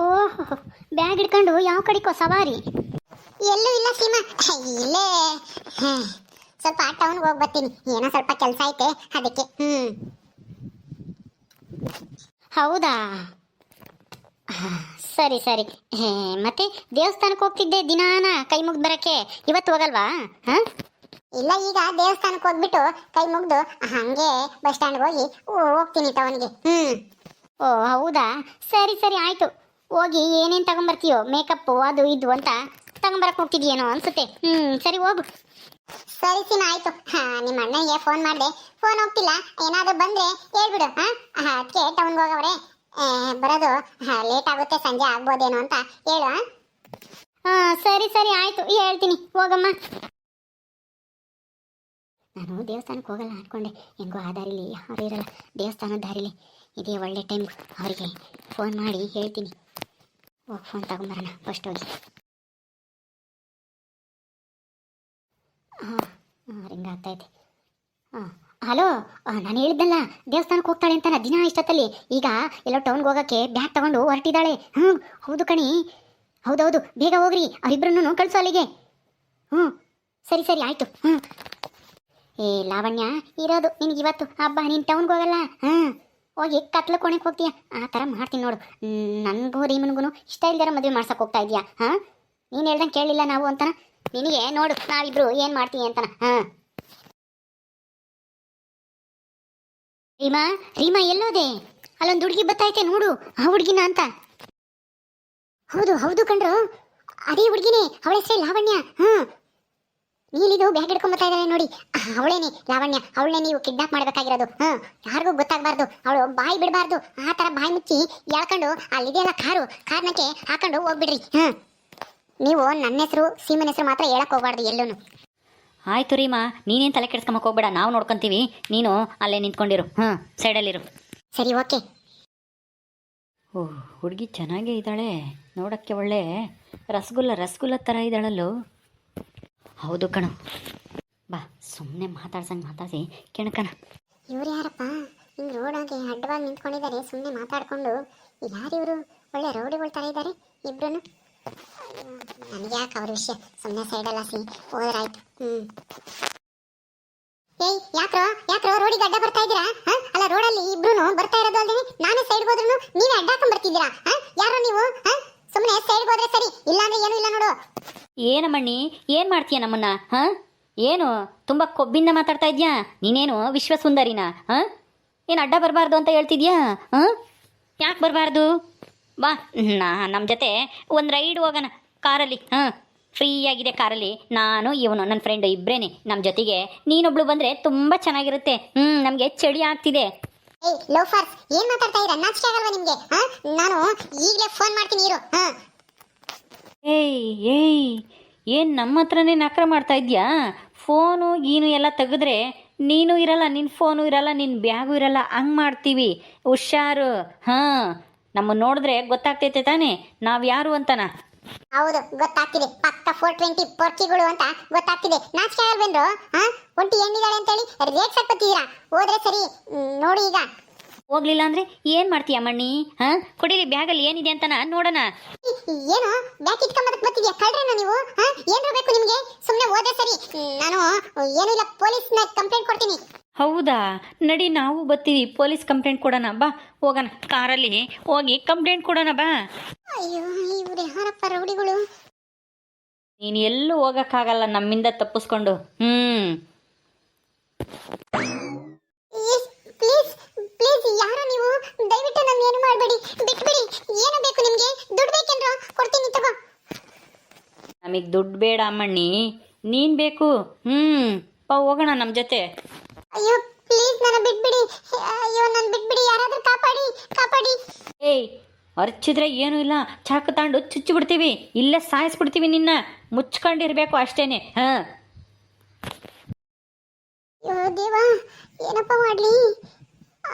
ಓಹ್, bag ಹಿಡ್ಕೊಂಡು ಯಾವ ಕಡೆಗೋ ಸವಾರಿ? ಎಲ್ಲೂ ಇಲ್ಲ ಸೀಮಾ, ಇಲ್ಲೇ ಸ್ವಲ್ಪ ಟೌನ್ಗೆ ಹೋಗಿ ಬರ್ತೀನಿ. ಏನೋ ಸ್ವಲ್ಪ ಕೆಲಸ ಐತೆ ಅದಕ್ಕೆ. ಹೌದಾ, ಸರಿ ಸರಿ. ಮತ್ತೆ ದೇವಸ್ಥಾನಕ್ಕೆ ಹೋಗ್ತಿದ್ದೆ ದಿನಾನ ಕೈ ಮುಗ್ದು ಬರಕ್ಕೆ, ಇವತ್ತು ಹೋಗಲ್ವಾ? ಇಲ್ಲ, ಈಗ ದೇವಸ್ಥಾನಕ್ಕೆ ಹೋಗ್ಬಿಟ್ಟು ಕೈ ಮುಗ್ದು ಹಂಗೆ ಬಸ್ ಸ್ಟ್ಯಾಂಡ್ಗೆ ಹೋಗಿ ಹೋಗ್ತೀನಿ ಟೌನ್ಗೆ. ಓ ಹೌದಾ, ಸರಿ ಸರಿ ಆಯ್ತು. ಹೋಗಿ ಏನೇನು ತಗೊಂಬರ್ತೀಯೋ, ಮೇಕಪ್ಪು ಅದು ಇದು ಅಂತ ತಗೊಂಬರಕ್ಕೆ ಹೋಗ್ತಿದ್ಯೇನೋ ಅನ್ಸುತ್ತೆ. ಸರಿ ಹೋಗು. ಸರಿ ಸೀಮಾ, ಆಯ್ತು. ನಿಮ್ಮ ಅಣ್ಣನಿಗೆ ಫೋನ್ ಮಾಡಿದೆ, ಫೋನ್ ಹೋಗ್ತಿಲ್ಲ. ಏನಾದರೂ ಬಂದ್ರೆ ಹೇಳ್ಬಿಡು. ಅದಕ್ಕೆ ಟೌನ್ಗೆ ಹೋಗವ್ರೆ, ಬರೋದು ಲೇಟ್ ಆಗುತ್ತೆ, ಸಂಜೆ ಆಗ್ಬೋದೇನೋ ಅಂತ ಹೇಳು. ಸರಿ ಸರಿ ಆಯ್ತು, ಹೇಳ್ತೀನಿ. ಹೋಗಮ್ಮ. ನಾನು ದೇವಸ್ಥಾನಕ್ಕೆ ಹೋಗಲ್ಲ ಅಂದ್ಕೊಂಡೆ. ಹೆಂಗೋ ಆ ದಾರಿಲಿ ಯಾರು ಇರಲ್ಲ, ದೇವಸ್ಥಾನದ ದಾರಿಲಿ ಇದೇ ಒಳ್ಳೆ ಟೈಮ್. ಅವರಿಗೆ ಫೋನ್ ಮಾಡಿ ಹೇಳ್ತೀನಿ. ಹೋಗಿ ಫೋನ್ ತಗೊಂಬರೋಣ ಫಸ್ಟ್ ಹೋಗಿ. ರಿಂಗ್ ಆಗ್ತೈತೆ. ಹಲೋ, ನಾನು ಹೇಳಿದ್ದಲ್ಲ ದೇವಸ್ಥಾನಕ್ಕೆ ಹೋಗ್ತಾಳೆ ಅಂತ ದಿನ ಇಷ್ಟೊತ್ತಲ್ಲಿ. ಈಗ ಎಲ್ಲೋ ಟೌನ್ಗೆ ಹೋಗೋಕ್ಕೆ ಬ್ಯಾಗ್ ತಗೊಂಡು ಹೊರಟಿದ್ದಾಳೆ. ಹೌದು ಕಣಿ, ಹೌದೌದು, ಬೇಗ ಹೋಗ್ರಿ, ಅವರಿಬ್ಬರನ್ನು ಕಳಿಸು ಅಲ್ಲಿಗೆ. ಸರಿ ಸರಿ ಆಯಿತು. ಏ ಲಾವಣ್ಯ, ಇರೋದು ನಿನಗಿವತ್ತು ಹಬ್ಬ, ನೀನು ಟೌನ್ಗೆ ಹೋಗಲ್ಲ. ಹೋಗಿ ಕತ್ಲು ಕೋಣೆಗೆ ಹೋಗ್ತೀಯ, ಆ ಥರ ಮಾಡ್ತೀನಿ ನೋಡು. ನನಗೂ ರೀಮನ್ಗೂ ಇಷ್ಟ ಇಲ್ದಾರ ಮದುವೆ ಮಾಡ್ಸಕ್ಕೆ ಹೋಗ್ತಾ ಇದೆಯಾ? ನೀನು ಹೇಳ್ದಂಗೆ ಕೇಳಿಲ್ಲ ನಾವು ಅಂತನ. ನಿನಗೆ ನೋಡು ನಾವಿಬ್ರು ಏನು ಮಾಡ್ತೀವಿ ಅಂತನ. ರೀಮಾ, ರೀಮಾ ಎಲ್ಲೋದೆ? ಅಲ್ಲೊಂದು ಹುಡುಗಿ ಬತ್ತೈತೆ ನೋಡು, ಆ ಹುಡುಗಿನ ಅಂತ. ಹೌದು ಹೌದು ಕಣ್ರು, ಅದೇ ಹುಡುಗಿನೇ, ಅವಳ ಹೆಸರೇ ಲಾವಣ್ಯ. ನೀಲಿದು ಬ್ಯಾಗ್ ಹಿಡ್ಕೊಂಬತ್ತಾ ಇದ್ದಾಳೆ ನೋಡಿ, ಅವಳೇನೆ ಲಾವಣ್ಯ. ಅವಳನ್ನೇ ನೀವು ಕಿಡ್ನಾಪ್ ಮಾಡಬೇಕಾಗಿರೋದು. ಯಾರಿಗೂ ಗೊತ್ತಾಗಬಾರ್ದು, ಅವಳು ಬಾಯಿ ಬಿಡಬಾರ್ದು. ಆ ಥರ ಬಾಯಿ ಮುಚ್ಚಿ ಎಳ್ಕೊಂಡು ಅಲ್ಲಿದೆಯಲ್ಲ ಕಾರ್ನಕ್ಕೆ ಹಾಕೊಂಡು ಹೋಗ್ಬಿಡ್ರಿ. ನೀವು ನನ್ನ ಹೆಸರು ಸೀಮನ್ ಹೆಸರು ಮಾತ್ರ ಹೇಳಕ್ ಹೋಗ್ಬಾರ್ದು ಎಲ್ಲೂ. ಆಯ್ತು ರೀಮಾ, ನೀನೇನು ತಲೆ ಕೆಡ್ಸ್ಕೊಂಬಕ್ಕೆ ಹೋಗ್ಬೇಡ, ನಾವು ನೋಡ್ಕೊಂತೀವಿ. ನೀನು ಅಲ್ಲೇ ನಿಂತ್ಕೊಂಡಿರು, ಸೈಡಲ್ಲಿರು. ಸರಿ, ಓಕೆ. ಓಹ್, ಹುಡುಗಿ ಚೆನ್ನಾಗೇ ಇದ್ದಾಳೆ ನೋಡೋಕ್ಕೆ, ಒಳ್ಳೆ ರಸಗುಲ್ಲ ಥರ ಇದ್ದಾಳಲ್ಲೋ. ಹೌದು ಕಣೋ, ಬಾ ಸುಮ್ಮನೆ ಮಾತಾಡ್ಸಿ ಕೆಣಕನ. ಇವ್ರು ಯಾರಪ್ಪ ಹಿಂಗೆ ರೋಡಾಗೆ ಅಡ್ಡವಾಗಿ ನಿಂತ್ಕೊಂಡಿದ್ದಾರೆ, ಸುಮ್ಮನೆ ಮಾತಾಡ್ಕೊಂಡು? ಯಾರಿವರು? ಒಳ್ಳೆ ರೌಡಿಗಳ ಥರ ಇದ್ದಾರೆ ಇಬ್ರು. ನನಗೆ ಯಾಕೆ ಅವ್ರ ವಿಷಯ, ಸುಮ್ಮನೆ ಸೈಡಲ್ಲ ಹೋದ್ರಾಯ್ತು. ಏಯ್, ಯಾಕ್ರೋ ರೋಡಿಗೆ ಅಡ್ಡ ಬರ್ತಾ ಇದ್ದೀರಾ? ಅಲ್ಲ, ರೋಡಲ್ಲಿ ಇಬ್ರು ಬರ್ತಾ ಇರೋದು ಅಲ್ಲದೆ ನಾನು ಸೈಡ್ಗೆ ಹೋದ್ರೂ ನೀವೇ ಅಡ್ಡಾಕೊಂಡ್ ಬರ್ತಿದ್ದೀರಾ? ಯಾರೋ ನೀವು? ಸುಮ್ಮನೆ ಸೈಡ್ಗೆ ಹೋದ್ರೆ ಸರಿ, ಇಲ್ಲಾಂದ್ರೆ ಏನೂ ಇಲ್ಲ ನೋಡು. ಏನಮ್ಮಣ್ಣಿ, ಏನು ಮಾಡ್ತೀಯ ನಮ್ಮನ್ನ? ಏನು ತುಂಬ ಕೊಬ್ಬಿಂದ ಮಾತಾಡ್ತಾ ಇದೆಯಾ? ನೀನೇನು ವಿಶ್ವಸುಂದರಿನಾ? ಏನು ಅಡ್ಡ ಬರಬಾರ್ದು ಅಂತ ಹೇಳ್ತಿದ್ಯಾ? ಯಾಕೆ ಬರಬಾರ್ದು? ಬಾ, ನಮ್ಮ ಜೊತೆ ಒಂದು ರೈಡ್ ಹೋಗೋಣ ಕಾರಲ್ಲಿ. ಫ್ರೀಯಾಗಿದೆ ಕಾರಲ್ಲಿ, ನಾನು ಇವನು ನನ್ನ ಫ್ರೆಂಡು ಇಬ್ಬರೇನೆ ನಮ್ಮ ಜೊತೆಗೆ. ನೀನೊಬ್ಳು ಬಂದರೆ ತುಂಬ ಚೆನ್ನಾಗಿರುತ್ತೆ. ನಮಗೆ ಚಳಿ ಆಗ್ತಿದೆ. ಏಯ್ ಲೋಫರ್ಸ್, ಏನು ಮಾತಾಡ್ತಾ ಇದ್ದೀರಾ? ನಾಚಿಕೆ ಆಗಲ್ವಾ ನಿಮಗೆ? ನಾನು ಈಗಲೇ ಫೋನ್ ಮಾಡ್ತೀನಿ ಇರು. ಏಯ್ ಏನು ನಮ್ಮ ಹತ್ರನೇ ನಕರ ಮಾಡ್ತಾ ಇದೆಯಾ? ಫೋನು ಗೀನು ಎಲ್ಲ ತೆಗೆದ್ರೆ ನೀನು ಇರಲ್ಲ, ನಿನ್ನ ಫೋನು ಇರಲ್ಲ, ನಿನ್ನ ಬ್ಯಾಗು ಇರಲ್ಲ, ಹಂಗೆ ಮಾಡ್ತೀವಿ. ಹುಷಾರು. ನಮ್ಮನ್ನು ನೋಡಿದ್ರೆ ಗೊತ್ತಾಗ್ತೈತೆ ತಾನೇ ನಾವು ಯಾರು ಅಂತನಾ? ಹೌದು, ಗೊತ್ತಾಗ್ತಿದೆ. ಪಕ್ಕ 420 ಪೊರ್ಚಿಗಳು ಅಂತ ಗೊತ್ತಾಗ್ತಿದೆ. ನಾಚಿಕೆ ಆಗಲ್ವೇನ್ರು? ಒಂಟಿ ಹೆಣ್ಣಿದಾಳೆ ಅಂತೇಳಿ ರೇಟ್ ಹಾಕ್ಬತ್ತೀರಾ? ಹೋದ್ರೆ ಸರಿ, ನೋಡಿ ಈಗ. ಹೋಗ್ಲಿಲ್ಲ ಅಂದ್ರೆ ಏನು ಮಾಡ್ತೀಯ ಮಣ್ಣಿ? ಕೊಡಿರಿ, ಬ್ಯಾಗಲ್ಲಿ ಏನಿದೆ ಅಂತ ನೋಡೋಣ. ಏನು ಬ್ಯಾಗ್ ಇಟ್ಕೊಂಬದಕ್ಕೆ ಬರ್ತಿದ್ಯಾ? ಕಳ್ರೇನೋ ನೀವು? ಏನ್ರು ಬೇಕು ನಿಮಗೆ? ಸುಮ್ಮನೆ ಹೋದ್ರೆ ಸರಿ, ನಾನು ಏನೂ ಇಲ್ಲ, ಪೊಲೀಸ್ನ ಕಂಪ್ಲೇಂಟ್ ಕೊಡ್ತೀನಿ. ಹೌದಾ, ನಡಿ ನಾವು ಬರ್ತೀವಿ, ಪೊಲೀಸ್ ಕಂಪ್ಲೇಂಟ್ ಕೊಡೋಣ. ಬಾ ಹೋಗೋಣ, ಕಾರಲ್ಲಿ ಹೋಗಿ ಕಂಪ್ಲೇಂಟ್ ಕೊಡೋಣ ಬಾ. ಅಯ್ಯೋ, ಇವ್ರು ಯಾರಪ್ಪ ರೌಡಿಗಳು? ನೀನು ಎಲ್ಲೂ ಹೋಗೋಕ್ಕಾಗಲ್ಲ ನಮ್ಮಿಂದ ತಪ್ಪಿಸ್ಕೊಂಡು. ಪ್ಲೀಸ್ ಯಾರೋ ನೀವು? ದಯವಿಟ್ಟು ನನ್ನ ಏನು ಮಾಡಬೇಡಿ, ಬಿಟ್ಬಿಡಿ. ಏನು ಬೇಕು ನಿಮಗೆ? ದುಡ್ಡು ಬೇಕೇನ್ರೋ? ಕೊಡ್ತೀನಿ ತಗೋ. ನಮಗೆ ದುಡ್ಡು ಬೇಡ ಅಮ್ಮಣ್ಣಿ, ನೀನು ಬೇಕು. ಬಾ ಹೋಗೋಣ ನಮ್ಮ ಜೊತೆ. ಅಯ್ಯೋ ಪ್ಲೀಸ್, ನನ್ನ ಬಿಟ್ಬಿಡಿ. ಅಯ್ಯೋ, ನನ್ನ ಬಿಟ್ಬಿಡಿ, ಯಾರಾದರೂ ಕಾಪಾಡಿ. ಏಯ್, ಅರ್ಚಿದ್ರೆ ಏನೂ ಇಲ್ಲ, ಚಾಕು ತಗೊಂಡು ಚುಚ್ಚಿಬಿಡ್ತೀವಿ, ಇಲ್ಲೇ ಸಾಯಿಸ್ಬಿಡ್ತೀವಿ ನಿನ್ನ. ಮುಚ್ಕೊಂಡಿರ್ಬೇಕು ಅಷ್ಟೇನೆ. ಅಯ್ಯೋ ದೇವ, ಏನಪ್ಪ ಮಾಡಲಿ?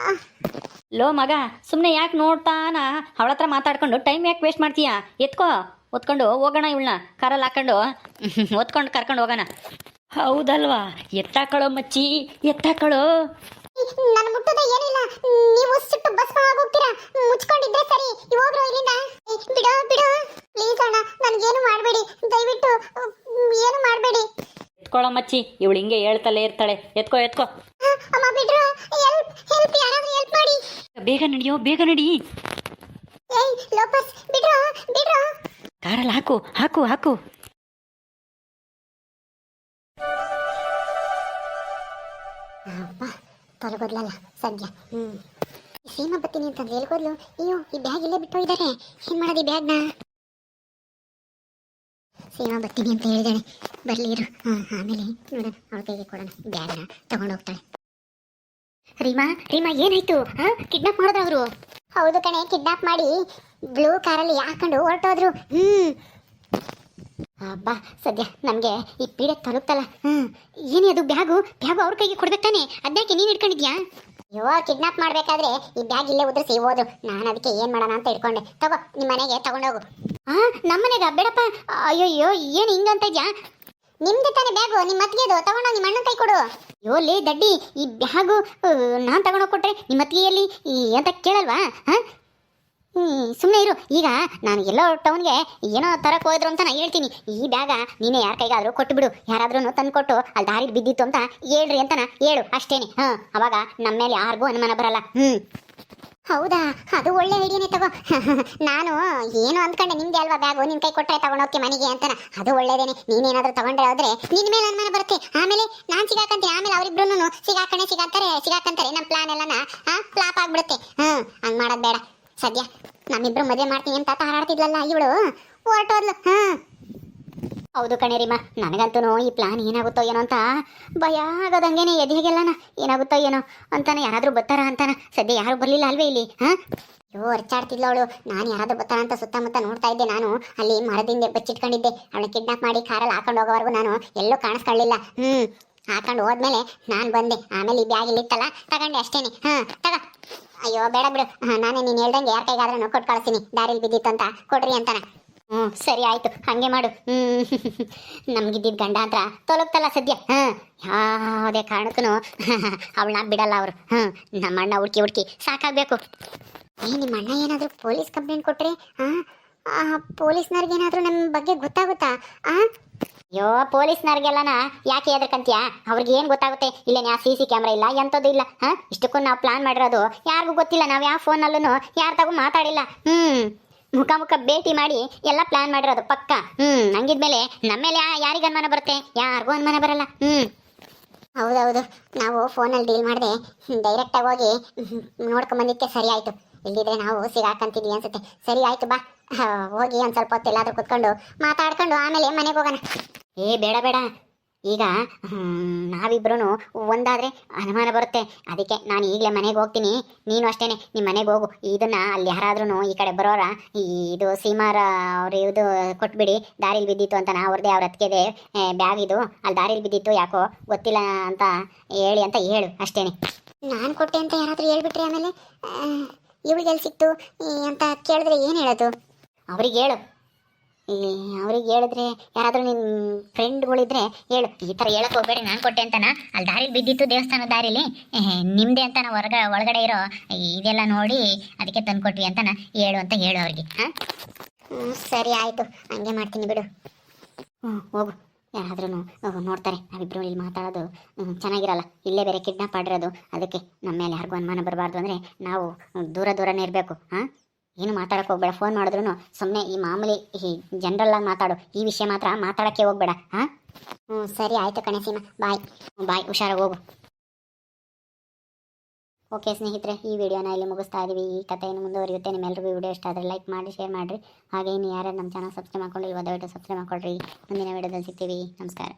ಲೋ ಮಗ, ಸುಮ್ಮನೆ ಯಾಕೆ ನೋಡ್ತಾನ ಅವಳ ಹತ್ರ ಮಾತಾಡ್ಕೊಂಡು ಟೈಮ್ ಯಾಕೆ ವೇಸ್ಟ್ ಮಾಡ್ತೀಯಾ? ಒತ್ಕೊಂಡು ಹೋಗೋಣ, ಇವಳನ್ನ ಕಾರಲ್ಲಿ ಹಾಕೊಂಡು ಒತ್ಕೊಂಡು ಕರ್ಕೊಂಡು ಹೋಗೋಣ. ಹೌದಲ್ವಾ? ಎತ್ತಾಕಳೋ ಮಚ್ಚಿ, ಎತ್ತಾಕಳೋ. ನನ್ನ ಮುಟ್ಟೋದೇ ಏನಿಲ್ಲ, ನೀವು ಸುಟ್ಟು ಭಸ್ಮ ಆಗೋಗ್ತೀರಾ. ಮುಚ್ಕೊಂಡಿದ್ರೆ ಸರಿ, ಹೋಗ್ರೋ ಇಲ್ಲಿಂದ. ಎತ್ಕೊಳ್ಳೋ ಮಚ್ಚಿ, ಇವಳು ಹಿಂಗೆ ಹೇಳ್ತಲೇ ಇರ್ತಾಳೆ. ಎತ್ಕೋ ಎತ್ಕೋ. ಅಮ್ಮ ಬಿಡ್ರು, ಹೆಲ್ಪ್ ಹೆಲ್ಪ್, ಯಾರಾದ್ರೂ ಹೆಲ್ಪ್ ಮಾಡಿ. ಬೇಗ ನಡಿಯೋ, ಬೇಗ ನಡಿ. ಏಯ್ ಲೋಪಸ್, ಬಿಡ್ರು ಬಿಡ್ರು. ಕಾರಲ್ಲಿ ಹಾಕು ಹಾಕು ಹಾಕು. ಅಪ್ಪ ತೊಲಗೋದ್ಲಲ್ಲ ಸದ್ಯ. ಸೀಮಾ ಬರ್ತೀನಿ ಅಂತಂದ್ರೆ ಹೇಳ್ಕೋದ್ಲು. ಅಯ್ಯೋ ಈ ಬ್ಯಾಗ್ ಇಲ್ಲೇ ಬಿಟ್ಟು ಹೋಗಿದ್ದಾರೆ. ಏನ್ ಮಾಡೋದು ಈ ಬ್ಯಾಗ್ನ? ಸೀಮಾ ಬರ್ತೀನಿ ಅಂತ ಹೇಳಿದಾಳೆ, ಬರ್ಲಿ ಇರು. ಆಮೇಲೆ ನೋಡೋಣ, ಅವಳ ಕೈಗೆ ಕೊಡೋಣ ಬ್ಯಾಗ್ನ, ತಗೊಂಡು ಹೋಗ್ತಾಳೆ. ರೀಮಾ ರೀಮಾ ಏನಾಯ್ತು? ಕಿಡ್ನಾಪ್ ಮಾಡಿದ್ರು ಅವರು? ಹೌದು ಕಣೆ, ಕಿಡ್ನಾಪ್ ಮಾಡಿ ಬ್ಲೂ ಕಾರಲ್ಲಿ ಹಾಕೊಂಡು ಹೊರಟೋದ್ರು. ಅಬ್ಬಾ ಸದ್ಯ ನಮಗೆ ಈ ಪೀಡೆ ತಲುಪ್ತಲ್ಲ. ಏನೇ ಅದು ಬ್ಯಾಗು ಅವ್ರ ಕೈಗೆ ಕೊಡ್ಬೇಕು ತಾನೆ, ಅದ್ಯಾಕೆ ನೀನು ಇಟ್ಕೊಂಡಿದ್ಯಾ? ಅಯ್ಯೋ ಕಿಡ್ನಾಪ್ ಮಾಡ್ಬೇಕಾದ್ರೆ ಈ ಬ್ಯಾಗ್ ಇಲ್ಲೇ ಉದ್ರಿಸಿ ಹೋದ್ರು. ನಾನು ಅದಕ್ಕೆ ಏನ್ ಮಾಡೋಣ ಅಂತ ಇಟ್ಕೊಂಡೆ. ತಗೋ, ನಿಮ್ಮ ಮನೆಗೆ ತಗೊಂಡೋಗು. ನಮ್ಮನೆಗ ಬೇಡಪ್ಪ. ಅಯ್ಯೋ ಏನು ಹಿಂಗಂತ ಇದ್ಯಾ? ನಿಮ್ದು ತಾನೇ ಬ್ಯಾಗು, ನಿಮ್ಮ ಅತ್ತಿಗೆದು. ತಗೊಂಡೋಗಿ ನಿಮ್ಮ ಅಣ್ಣನ ಕೈ ಕೊಡು. ಅಯ್ಯೋ ಲೇ ದಡ್ಡಿ, ಈ ಬ್ಯಾಗು ನಾನು ತಗೊಂಡೋಗಿ ಕೊಟ್ರೆ ನಿಮ್ಮ ಅತ್ತಿಗೆಯಲ್ಲಿ ಅಂತ ಕೇಳಲ್ವಾ? ಸುಮ್ಮನೆ ಇರು. ಈಗ ನಾನು ಎಲ್ಲೋ ಟೌನ್ಗೆ ಏನೋ ತರಕ್ಕೆ ಹೋದ್ರು ಅಂತ ನಾನು ಹೇಳ್ತೀನಿ. ಈ ಬ್ಯಾಗ ನೀನೇ ಯಾರ ಕೈಗಾದರೂ ಕೊಟ್ಟು ಬಿಡು. ಯಾರಾದ್ರೂ ತಂದು ಕೊಟ್ಟು ಅಲ್ಲಿ ದಾರಿ ಬಿದ್ದಿತ್ತು ಅಂತ ಹೇಳ್ರಿ ಅಂತನ ಹೇಳು ಅಷ್ಟೇನೆ. ಅವಾಗ ನಮ್ಮ ಮೇಲೆ ಯಾರಿಗೂ ಅನುಮಾನ ಬರಲ್ಲ. ಹೌದಾ, ಅದು ಒಳ್ಳೆ ಐಡಿಯಾನೇ. ತಗೋ. ನಾನು ಏನು ಅಂದ್ಕೊಂಡೆ, ನಿಮ್ದೆ ಅಲ್ವಾ ಬ್ಯಾಗು, ನಿನ್ ಕೈ ಕೊಟ್ಟರೆ ತಗೊಂಡೋಕೆ ಮನೆಗೆ ಅಂತಾನ. ಅದು ಒಳ್ಳೇದೇನೆ. ನೀನೇನಾದ್ರೂ ತಗೊಂಡ್ರೆ ಹೋದ್ರೆ ನಿನ್ನ ಮೇಲೆ ಅನುಮಾನ ಬರುತ್ತೆ. ಆಮೇಲೆ ನಾನು ಸಿಗಾಕಂತೀನಿ. ಆಮೇಲೆ ಅವರಿಬ್ರು ಸಿಗಾಕಂತಾರೆ. ನಮ್ಮ ಪ್ಲಾನ್ ಎಲ್ಲನ ಫ್ಲಾಪ್ ಆಗ್ಬಿಡುತ್ತೆ. ಹಂಗ್ ಮಾಡೋದು ಬೇಡ. ಸದ್ಯ ನಮ್ಮಿಬ್ರು ಮದುವೆ ಮಾಡ್ತೀನಿ ಅಂತ ಹಾರಾಡ್ತಿದ್ಲಲ್ಲ ಇವಳು, ಹೊರಟೋದ್ಲು. ಹೌದು ಕಣೆ ರೀಮಾ, ನನಗಂತೂ ಈ ಪ್ಲಾನ್ ಏನಾಗುತ್ತೋ ಏನೋ ಅಂತ ಭಯ ಆಗೋದಂಗೇನೆ. ಎದೆಗೆಲ್ಲನ ಏನಾಗುತ್ತೋ ಏನೋ ಅಂತಾನೆ. ಯಾರಾದರೂ ಬರ್ತಾರ ಅಂತಾನ. ಸದ್ಯ ಯಾರು ಬರಲಿಲ್ಲ ಅಲ್ವೇ ಇಲ್ಲಿ? ಅಯ್ಯೋ ಅರ್ಚಾಡ್ತಿದ್ಲು ಅವಳು. ನಾನು ಯಾರಾದ್ರೂ ಬರ್ತಾರ ಅಂತ ಸುತ್ತಮುತ್ತ ನೋಡ್ತಾ ಇದ್ದೆ. ನಾನು ಅಲ್ಲಿ ಮರದಿಂದ ಬಚ್ಚಿಟ್ಕೊಂಡಿದ್ದೆ. ಅವಳನ್ನ ಕಿಡ್ನಾಪ್ ಮಾಡಿ ಕಾರಲ್ಲಿ ಹಾಕೊಂಡು ಹೋಗೋವರೆಗೂ ನಾನು ಎಲ್ಲೂ ಕಾಣಿಸ್ಕೊಳ್ಳಿಲ್ಲ. ಹಾಕೊಂಡು ಹೋದ್ಮೇಲೆ ನಾನು ಬಂದೆ. ಆಮೇಲೆ ಈ ಬ್ಯಾಗ್ ಇಲ್ಲಿ ಇತ್ತಲ್ಲ, ತಗೊಂಡೆ ಅಷ್ಟೇನೆ. ತಗ. ಅಯ್ಯೋ ಬೇಡ ಬಿಡು, ನಾನೇ ನೀನು ಹೇಳ್ದಂಗೆ ಯಾರ ಕೈಗಾದ್ರೂ ಕೊಟ್ಟು ಕಳಿಸ್ತೀನಿ. ದಾರಿಲಿ ಬಿದ್ದಿತ್ತು ಅಂತ ಕೊಡ್ರಿ ಅಂತಾನ. ಸರಿ ಆಯ್ತು, ಹಾಗೆ ಮಾಡು. ನಮ್ಗಿದ್ದಿದ್ದ ಗಂಡ ಅಂತ ತೊಲಗ್ತಲ್ಲ ಸದ್ಯ. ಯಾವುದೇ ಕಾರಣಕ್ಕೂ ಅವಳನ್ನ ಬಿಡಲ್ಲ ಅವರು. ನಮ್ಮ ಅಣ್ಣ ಹುಡ್ಕಿ ಸಾಕಾಗಬೇಕು. ನಿಮ್ಮ ಅಣ್ಣ ಏನಾದರೂ ಪೊಲೀಸ್ ಕಂಪ್ಲೇಂಟ್ ಕೊಟ್ರೆ ಪೊಲೀಸ್ನವ್ರಿಗೇನಾದರೂ ನಮ್ಮ ಬಗ್ಗೆ ಗೊತ್ತಾಗುತ್ತಾ? ಅಯ್ಯೋ ಪೊಲೀಸ್ನವ್ರಿಗೆಲ್ಲನ ಯಾಕೆ ಹೆದರ್ಕಂತೀಯ? ಅವ್ರಿಗೆ ಏನು ಗೊತ್ತಾಗುತ್ತೆ? ಇಲ್ಲೇನು CC ಕ್ಯಾಮ್ರಾ ಇಲ್ಲ, ಎಂಥದ್ದು ಇಲ್ಲ. ಇಷ್ಟಕ್ಕೂ ನಾವು ಪ್ಲಾನ್ ಮಾಡಿರೋದು ಯಾರಿಗೂ ಗೊತ್ತಿಲ್ಲ. ನಾವು ಯಾವ ಫೋನಲ್ಲೂ ಯಾರ ತಗೋ ಮಾತಾಡಿಲ್ಲ. ಮುಖ ಭೇಟಿ ಮಾಡಿ ಎಲ್ಲ ಪ್ಲಾನ್ ಮಾಡಿರೋದು ಪಕ್ಕ. ಹಂಗಿದ್ಮೇಲೆ ನಮ್ಮೇಲೆ ಯಾರಿಗೆ ಅನುಮಾನ ಬರುತ್ತೆ? ಯಾರಿಗೂ ಅನುಮಾನ ಬರಲ್ಲ. ಹೌದೌದು, ನಾವು ಫೋನಲ್ಲಿ ಡೀಲ್ ಮಾಡಿದೆ. ಡೈರೆಕ್ಟಾಗಿ ಹೋಗಿ ನೋಡ್ಕೊಂಬಂದಿದ್ದಕ್ಕೆ ಸರಿ ಆಯಿತು. ಇಲ್ಲಿದ್ರೆ ನಾವು ಸಿಗಾಕಂತಿದ್ವಿ ಅನ್ಸುತ್ತೆ. ಸರಿ ಆಯಿತು, ಬಾ ಹೋಗಿ ಒಂದು ಸ್ವಲ್ಪ ಹೊತ್ತು ಎಲ್ಲಾದರೂ ಕುತ್ಕೊಂಡು ಮಾತಾಡ್ಕೊಂಡು ಆಮೇಲೆ ಮನೆಗೆ ಹೋಗೋಣ. ಬೇಡ. ಈಗ ನಾವಿಬ್ರು ಒಂದಾದರೆ ಅನುಮಾನ ಬರುತ್ತೆ. ಅದಕ್ಕೆ ನಾನು ಈಗಲೇ ಮನೆಗೆ ಹೋಗ್ತೀನಿ. ನೀನು ಅಷ್ಟೇನೆ ನಿಮ್ಮ ಮನೆಗೆ ಹೋಗು. ಇದನ್ನು ಅಲ್ಲಿ ಯಾರಾದ್ರೂ ಈ ಕಡೆ ಬರೋರ ಇದು ಸೀಮಾರ ಅವ್ರು ಇದು ಕೊಟ್ಬಿಡಿ. ದಾರಿಲಿ ಬಿದ್ದಿತ್ತು ಅಂತ ಅವ್ರದ್ದೇ ಅವ್ರ ಅತ್ತಿಗೆದೆ ಬ್ಯಾಗ್ ಇದು ಅಲ್ಲಿ ದಾರಿಲಿ ಬಿದ್ದಿತ್ತು, ಯಾಕೋ ಗೊತ್ತಿಲ್ಲ ಅಂತ ಹೇಳಿ ಅಂತ ಹೇಳು ಅಷ್ಟೇನೆ. ನಾನು ಕೊಟ್ಟೆ ಅಂತ ಯಾರಾದರೂ ಹೇಳ್ಬಿಟ್ರೆ ಆಮೇಲೆ ಇವಳಿಗೆಲ್ಲಿ ಸಿಕ್ತು ಅಂತ ಕೇಳಿದ್ರೆ ಏನು ಹೇಳೋದು? ಅವ್ರಿಗೆ ಹೇಳು. ಅವ್ರಿಗೆ ಹೇಳಿದ್ರೆ ಯಾರಾದರೂ ನಿನ್ನ ಫ್ರೆಂಡ್ಗಳಿದ್ರೆ ಹೇಳು. ಈ ಥರ ಹೇಳಕ್ಕೆ ಹೋಗ್ಬೇಡಿ, ನಾನು ಕೊಟ್ಟೆ ಅಂತಾನ. ಅಲ್ಲಿ ದಾರಿಲಿ ಬಿದ್ದಿತ್ತು, ದೇವಸ್ಥಾನ ದಾರಿಲಿ ನಿಮ್ಮದೇ ಅಂತ ಒಳಗಡೆ ಇರೋ ಇದೆಲ್ಲ ನೋಡಿ ಅದಕ್ಕೆ ತಂದು ಕೊಟ್ವಿ ಅಂತಾನ ಹೇಳು ಅಂತ ಹೇಳು ಅವ್ರಿಗೆ. ಸರಿ ಆಯಿತು, ಹಂಗೆ ಮಾಡ್ತೀನಿ ಬಿಡು. ಹೋಗು. ಯಾರಾದ್ರೂ ನೋಡ್ತಾರೆ ನಾವಿಬ್ರು ಇಲ್ಲಿ ಮಾತಾಡೋದು ಚೆನ್ನಾಗಿರಲ್ಲ. ಇಲ್ಲೇ ಬೇರೆ ಕಿಡ್ನಾಪ್ ಮಾಡಿರೋದು. ಅದಕ್ಕೆ ನಮ್ಮ ಮೇಲೆ ಯಾರಿಗೂ ಅನುಮಾನ ಬರಬಾರ್ದು ಅಂದರೆ ನಾವು ದೂರನೇ ಇರಬೇಕು. ಏನು ಮಾತಾಡೋಕೆ ಹೋಗ್ಬೇಡ. ಫೋನ್ ಮಾಡಿದ್ರು ಸುಮ್ಮನೆ ಈ ಮಾಮೂಲಿ ಜನರಲ್ಲಾಗಿ ಮಾತಾಡು. ಈ ವಿಷಯ ಮಾತ್ರ ಮಾತಾಡೋಕ್ಕೆ ಹೋಗ್ಬೇಡ. ಸರಿ ಆಯಿತು ಕಣೆ ಸೀಮಾ, ಬಾಯ್, ಹುಷಾರಾಗಿ ಹೋಗು. ಓಕೆ ಸ್ನೇಹಿತರೆ, ಈ ವಿಡಿಯೋನ ಇಲ್ಲಿ ಮುಗಿಸ್ತಾ ಇದ್ದೀವಿ. ಈ ಕಥೆಯನ್ನು ಮುಂದುವರಿಯುತ್ತೆ. ನಿಮ್ಮೆಲ್ಲರಿಗೂ ವಿಡಿಯೋ ಇಷ್ಟ ಆದರೆ ಲೈಕ್ ಮಾಡಿ, ಶೇರ್ ಮಾಡಿರಿ. ಹಾಗೆ ಇನ್ನು ಯಾರ್ಯಾರು ನಮ್ಮ ಚಾನಲ್ ಸಬ್ಸ್ಕ್ರೈಬ್ ಮಾಡ್ಕೊಂಡು ದಯವಿಟ್ಟು ಸಬ್ಸ್ಕ್ರೈಬ್ ಮಾಡ್ಕೊಳ್ರಿ. ಮುಂದಿನ ವಿಡಿಯೋದಲ್ಲಿ ಸಿಗ್ತೀವಿ. ನಮಸ್ಕಾರ.